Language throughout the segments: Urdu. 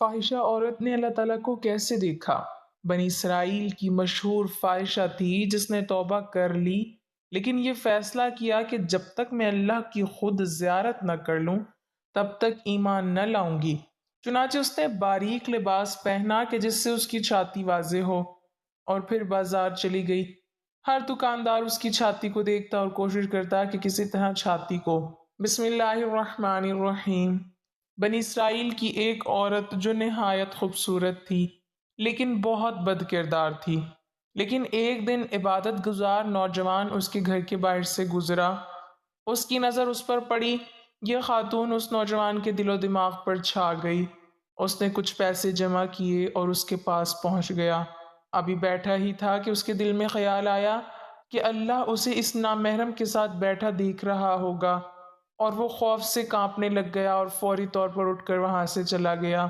فاحشہ عورت نے اللہ تعالیٰ کو کیسے دیکھا؟ بنی اسرائیل کی مشہور فاحشہ تھی جس نے توبہ کر لی، لیکن یہ فیصلہ کیا کہ جب تک میں اللہ کی خود زیارت نہ کر لوں تب تک ایمان نہ لاؤں گی۔ چنانچہ اس نے باریک لباس پہنا کہ جس سے اس کی چھاتی واضح ہو، اور پھر بازار چلی گئی۔ ہر دکاندار اس کی چھاتی کو دیکھتا اور کوشش کرتا کہ کسی طرح چھاتی کو بسم اللہ الرحمن الرحیم۔ بنی اسرائیل کی ایک عورت جو نہایت خوبصورت تھی لیکن بہت بد کردار تھی، لیکن ایک دن عبادت گزار نوجوان اس کے گھر کے باہر سے گزرا۔ اس کی نظر اس پر پڑی۔ یہ خاتون اس نوجوان کے دل و دماغ پر چھا گئی۔ اس نے کچھ پیسے جمع کیے اور اس کے پاس پہنچ گیا۔ ابھی بیٹھا ہی تھا کہ اس کے دل میں خیال آیا کہ اللہ اسے اس نامحرم کے ساتھ بیٹھا دیکھ رہا ہوگا، اور وہ خوف سے کانپنے لگ گیا اور فوری طور پر اٹھ کر وہاں سے چلا گیا۔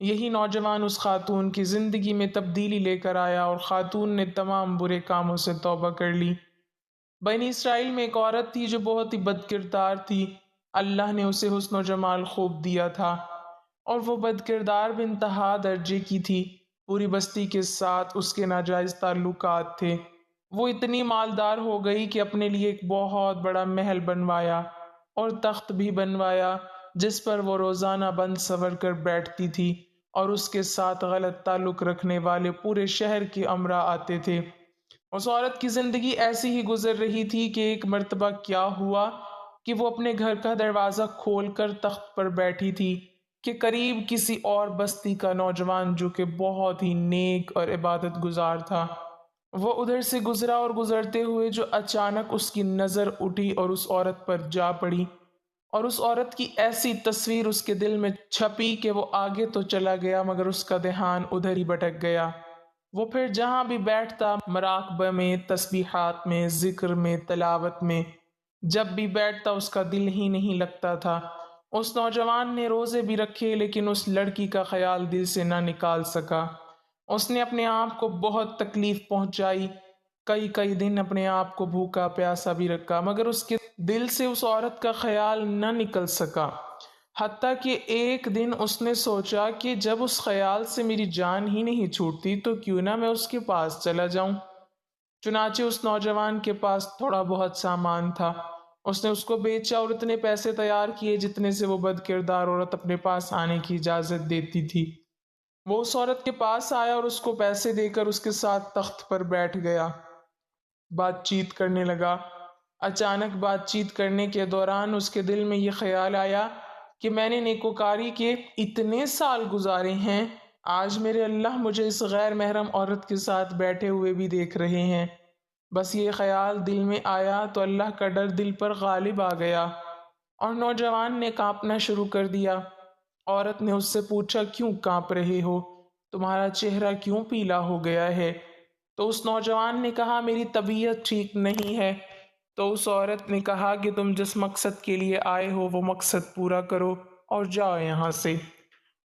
یہی نوجوان اس خاتون کی زندگی میں تبدیلی لے کر آیا اور خاتون نے تمام برے کاموں سے توبہ کر لی۔ بنی اسرائیل میں ایک عورت تھی جو بہت ہی بد کردار تھی۔ اللہ نے اسے حسن و جمال خوب دیا تھا، اور وہ بد کردار بھی انتہا درجے کی تھی۔ پوری بستی کے ساتھ اس کے ناجائز تعلقات تھے۔ وہ اتنی مالدار ہو گئی کہ اپنے لیے ایک بہت بڑا محل بنوایا اور تخت بھی بنوایا جس پر وہ روزانہ بند سور کر بیٹھتی تھی، اور اس کے ساتھ غلط تعلق رکھنے والے پورے شہر کے امراء آتے تھے۔ اس عورت کی زندگی ایسی ہی گزر رہی تھی کہ ایک مرتبہ کیا ہوا کہ وہ اپنے گھر کا دروازہ کھول کر تخت پر بیٹھی تھی کہ قریب کسی اور بستی کا نوجوان جو کہ بہت ہی نیک اور عبادت گزار تھا، وہ ادھر سے گزرا، اور گزرتے ہوئے جو اچانک اس کی نظر اٹھی اور اس عورت پر جا پڑی، اور اس عورت کی ایسی تصویر اس کے دل میں چھپی کہ وہ آگے تو چلا گیا مگر اس کا دھیان ادھر ہی بھٹک گیا۔ وہ پھر جہاں بھی بیٹھتا، مراقبہ میں، تسبیحات میں، ذکر میں، تلاوت میں، جب بھی بیٹھتا اس کا دل ہی نہیں لگتا تھا۔ اس نوجوان نے روزے بھی رکھے لیکن اس لڑکی کا خیال دل سے نہ نکال سکا۔ اس نے اپنے آپ کو بہت تکلیف پہنچائی، کئی کئی دن اپنے آپ کو بھوکا پیاسا بھی رکھا، مگر اس کے دل سے اس عورت کا خیال نہ نکل سکا۔ حتیٰ کہ ایک دن اس نے سوچا کہ جب اس خیال سے میری جان ہی نہیں چھوٹتی تو کیوں نہ میں اس کے پاس چلا جاؤں۔ چنانچہ اس نوجوان کے پاس تھوڑا بہت سامان تھا۔ اس نے اس کو بیچا اور اتنے پیسے تیار کیے جتنے سے وہ بد کردار عورت اپنے پاس آنے کی اجازت دیتی تھی۔ وہ اس عورت کے پاس آیا اور اس کو پیسے دے کر اس کے ساتھ تخت پر بیٹھ گیا، بات چیت کرنے لگا۔ اچانک بات چیت کرنے کے دوران اس کے دل میں یہ خیال آیا کہ میں نے نیکوکاری کے اتنے سال گزارے ہیں، آج میرے اللہ مجھے اس غیر محرم عورت کے ساتھ بیٹھے ہوئے بھی دیکھ رہے ہیں۔ بس یہ خیال دل میں آیا تو اللہ کا ڈر دل پر غالب آ گیا، اور نوجوان نے کانپنا شروع کر دیا۔ عورت نے اس سے پوچھا، کیوں کانپ رہے ہو؟ تمہارا چہرہ کیوں پیلا ہو گیا ہے؟ تو اس نوجوان نے کہا، میری طبیعت ٹھیک نہیں ہے۔ تو اس عورت نے کہا کہ تم جس مقصد کے لیے آئے ہو وہ مقصد پورا کرو اور جاؤ یہاں سے۔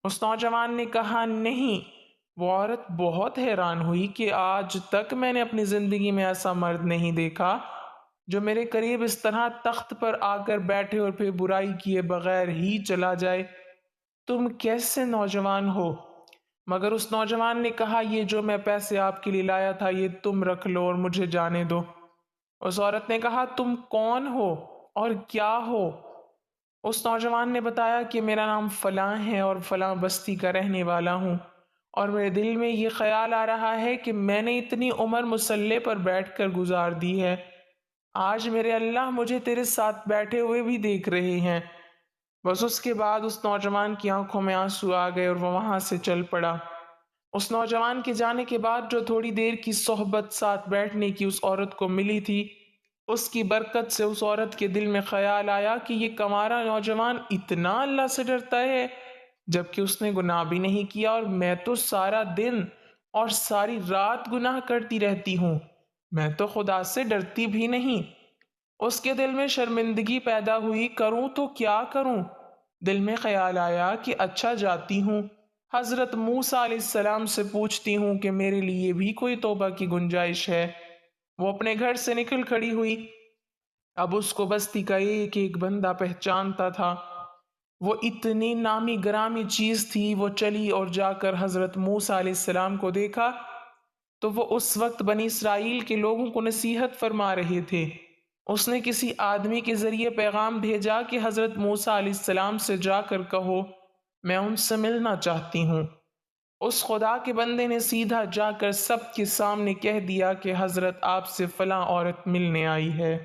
اس نوجوان نے کہا، نہیں۔ وہ عورت بہت حیران ہوئی کہ آج تک میں نے اپنی زندگی میں ایسا مرد نہیں دیکھا جو میرے قریب اس طرح تخت پر آ کر بیٹھے اور پھر برائی کیے بغیر ہی چلا جائے۔ تم کیسے نوجوان ہو؟ مگر اس نوجوان نے کہا، یہ جو میں پیسے آپ کے لیے لایا تھا یہ تم رکھ لو اور مجھے جانے دو۔ اس عورت نے کہا، تم کون ہو اور کیا ہو؟ اس نوجوان نے بتایا کہ میرا نام فلاں ہے اور فلاں بستی کا رہنے والا ہوں، اور میرے دل میں یہ خیال آ رہا ہے کہ میں نے اتنی عمر مصلے پر بیٹھ کر گزار دی ہے، آج میرے اللہ مجھے تیرے ساتھ بیٹھے ہوئے بھی دیکھ رہے ہیں۔ بس اس کے بعد اس نوجوان کی آنکھوں میں آنسو آ گئے اور وہ وہاں سے چل پڑا۔ اس نوجوان کے جانے کے بعد جو تھوڑی دیر کی صحبت ساتھ بیٹھنے کی اس عورت کو ملی تھی، اس کی برکت سے اس عورت کے دل میں خیال آیا کہ یہ کمارا نوجوان اتنا اللہ سے ڈرتا ہے، جبکہ اس نے گناہ بھی نہیں کیا، اور میں تو سارا دن اور ساری رات گناہ کرتی رہتی ہوں، میں تو خدا سے ڈرتی بھی نہیں۔ اس کے دل میں شرمندگی پیدا ہوئی، کروں تو کیا کروں؟ دل میں خیال آیا کہ اچھا جاتی ہوں، حضرت موسیٰ علیہ السلام سے پوچھتی ہوں کہ میرے لیے بھی کوئی توبہ کی گنجائش ہے۔ وہ اپنے گھر سے نکل کھڑی ہوئی۔ اب اس کو بستی کا ایک ایک بندہ پہچانتا تھا۔ وہ اتنی نامی گرامی چیز تھی۔ وہ چلی اور جا کر حضرت موسیٰ علیہ السلام کو دیکھا تو وہ اس وقت بنی اسرائیل کے لوگوں کو نصیحت فرما رہے تھے۔ اس نے کسی آدمی کے ذریعے پیغام بھیجا کہ حضرت موسیٰ علیہ السلام سے جا کر کہو میں ان سے ملنا چاہتی ہوں۔ اس خدا کے بندے نے سیدھا جا کر سب کے سامنے کہہ دیا کہ حضرت آپ سے فلاں عورت ملنے آئی ہے۔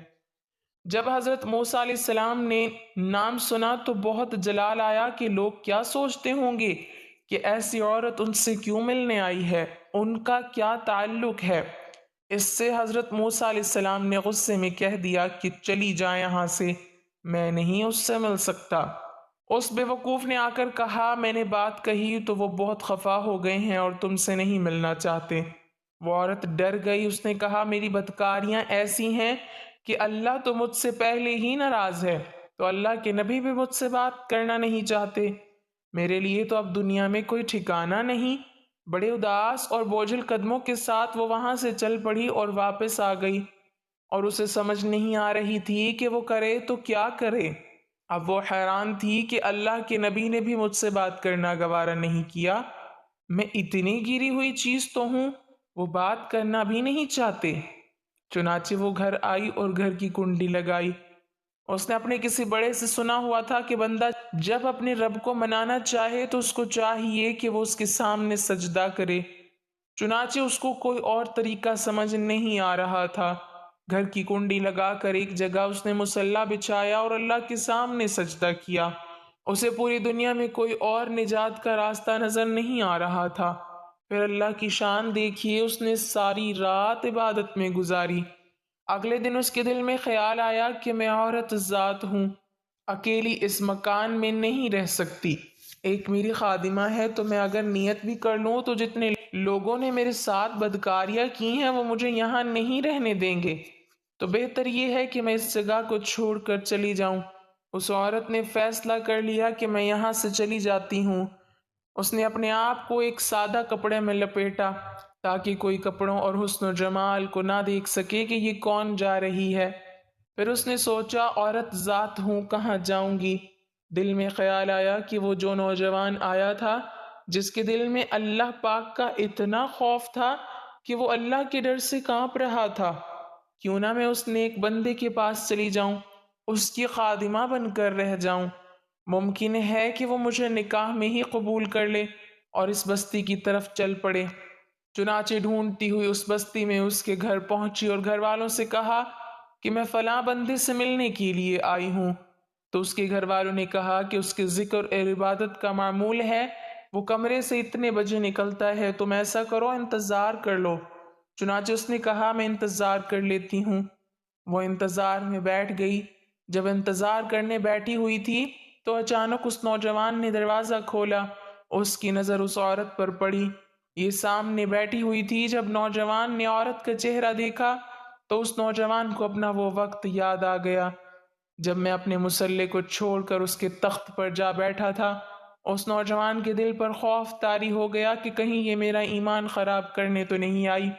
جب حضرت موسیٰ علیہ السلام نے نام سنا تو بہت جلال آیا کہ لوگ کیا سوچتے ہوں گے کہ ایسی عورت ان سے کیوں ملنے آئی ہے، ان کا کیا تعلق ہے۔ اس سے حضرت موسیٰ علیہ السلام نے غصے میں کہہ دیا کہ چلی جائیں یہاں سے، میں نہیں اس سے مل سکتا۔ اس بے وقوف نے آ کر کہا میں نے بات کہی تو وہ بہت خفا ہو گئے ہیں اور تم سے نہیں ملنا چاہتے۔ وہ عورت ڈر گئی، اس نے کہا میری بدکاریاں ایسی ہیں کہ اللہ تو مجھ سے پہلے ہی ناراض ہے، تو اللہ کے نبی بھی مجھ سے بات کرنا نہیں چاہتے، میرے لیے تو اب دنیا میں کوئی ٹھکانہ نہیں۔ بڑے اداس اور بوجھل قدموں کے ساتھ وہ وہاں سے چل پڑی اور واپس آ گئی، اور اسے سمجھ نہیں آ رہی تھی کہ وہ کرے تو کیا کرے۔ اب وہ حیران تھی کہ اللہ کے نبی نے بھی مجھ سے بات کرنا گوارا نہیں کیا، میں اتنی گری ہوئی چیز تو ہوں، وہ بات کرنا بھی نہیں چاہتے۔ چنانچہ وہ گھر آئی اور گھر کی کنڈی لگائی۔ اس نے اپنے کسی بڑے سے سنا ہوا تھا کہ بندہ جب اپنے رب کو منانا چاہے تو اس کو چاہیے کہ وہ اس کے سامنے سجدہ کرے۔ چنانچہ اس کو کوئی اور طریقہ سمجھ نہیں آ رہا تھا۔ گھر کی کنڈی لگا کر ایک جگہ اس نے مصلی بچھایا اور اللہ کے سامنے سجدہ کیا۔ اسے پوری دنیا میں کوئی اور نجات کا راستہ نظر نہیں آ رہا تھا۔ پھر اللہ کی شان دیکھیے، اس نے ساری رات عبادت میں گزاری۔ اگلے دن اس کے دل میں خیال آیا کہ میں عورت ذات ہوں، اکیلی اس مکان میں نہیں رہ سکتی، ایک میری خادمہ ہے، تو میں اگر نیت بھی کر لوں تو جتنے لوگوں نے میرے ساتھ بدکاریاں کی ہیں وہ مجھے یہاں نہیں رہنے دیں گے، تو بہتر یہ ہے کہ میں اس جگہ کو چھوڑ کر چلی جاؤں۔ اس عورت نے فیصلہ کر لیا کہ میں یہاں سے چلی جاتی ہوں۔ اس نے اپنے آپ کو ایک سادہ کپڑے میں لپیٹا تاکہ کوئی کپڑوں اور حسن و جمال کو نہ دیکھ سکے کہ یہ کون جا رہی ہے۔ پھر اس نے سوچا عورت ذات ہوں، کہاں جاؤں گی؟ دل میں خیال آیا کہ وہ جو نوجوان آیا تھا جس کے دل میں اللہ پاک کا اتنا خوف تھا کہ وہ اللہ کے ڈر سے کانپ رہا تھا، کیوں نہ میں اس نیک بندے کے پاس چلی جاؤں، اس کی خادمہ بن کر رہ جاؤں، ممکن ہے کہ وہ مجھے نکاح میں ہی قبول کر لے اور اس بستی کی طرف چل پڑے۔ چنانچہ ڈھونڈتی ہوئی اس بستی میں اس کے گھر پہنچی اور گھر والوں سے کہا کہ میں فلاں بندے سے ملنے کے لیے آئی ہوں۔ تو اس کے گھر والوں نے کہا کہ اس کے ذکر اور عبادت کا معمول ہے، وہ کمرے سے اتنے بجے نکلتا ہے، تم ایسا کرو انتظار کر لو۔ چنانچہ اس نے کہا میں انتظار کر لیتی ہوں۔ وہ انتظار میں بیٹھ گئی۔ جب انتظار کرنے بیٹھی ہوئی تھی تو اچانک اس نوجوان نے دروازہ کھولا۔ اس کی نظر اس عورت پر پڑی، یہ سامنے بیٹھی ہوئی تھی۔ جب نوجوان نے عورت کا چہرہ دیکھا تو اس نوجوان کو اپنا وہ وقت یاد آ گیا جب میں اپنے مصلی کو چھوڑ کر اس کے تخت پر جا بیٹھا تھا۔ اس نوجوان کے دل پر خوف طاری ہو گیا کہ کہیں یہ میرا ایمان خراب کرنے تو نہیں آئی،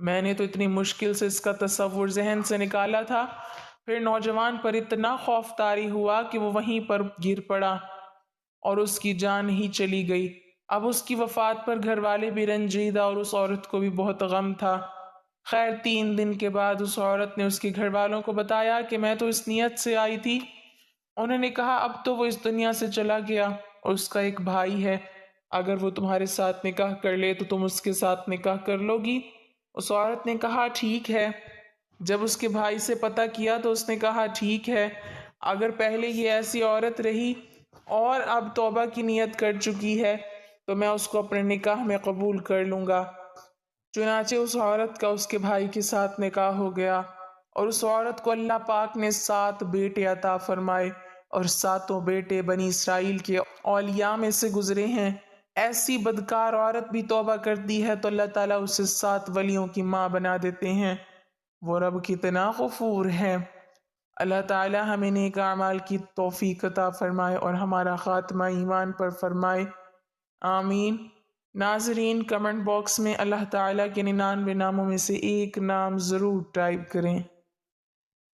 میں نے تو اتنی مشکل سے اس کا تصور ذہن سے نکالا تھا۔ پھر نوجوان پر اتنا خوف طاری ہوا کہ وہ وہیں پر گر پڑا اور اس کی جان ہی چلی گئی۔ اب اس کی وفات پر گھر والے بھی رنجیدہ اور اس عورت کو بھی بہت غم تھا۔ خیر 3 دن کے بعد اس عورت نے اس کے گھر والوں کو بتایا کہ میں تو اس نیت سے آئی تھی۔ انہوں نے کہا اب تو وہ اس دنیا سے چلا گیا اور اس کا ایک بھائی ہے، اگر وہ تمہارے ساتھ نکاح کر لے تو تم اس کے ساتھ نکاح کر لو گی؟ اس عورت نے کہا ٹھیک ہے۔ جب اس کے بھائی سے پتہ کیا تو اس نے کہا ٹھیک ہے، اگر پہلے یہ ایسی عورت رہی اور اب توبہ کی نیت کر چکی ہے تو میں اس کو اپنے نکاح میں قبول کر لوں گا۔ چنانچہ اس عورت کا اس کے بھائی کے ساتھ نکاح ہو گیا اور اس عورت کو اللہ پاک نے 7 بیٹے عطا فرمائے اور 7 بیٹے بنی اسرائیل کے اولیاء میں سے گزرے ہیں۔ ایسی بدکار عورت بھی توبہ کرتی ہے تو اللہ تعالیٰ اسے 7 ولیوں کی ماں بنا دیتے ہیں۔ وہ رب کتنا غفور ہے۔ اللہ تعالیٰ ہمیں نیک اعمال کی توفیق عطا فرمائے اور ہمارا خاتمہ ایمان پر فرمائے، آمین۔ ناظرین کمنٹ باکس میں اللہ تعالیٰ کے 99 ناموں میں سے ایک نام ضرور ٹائپ کریں۔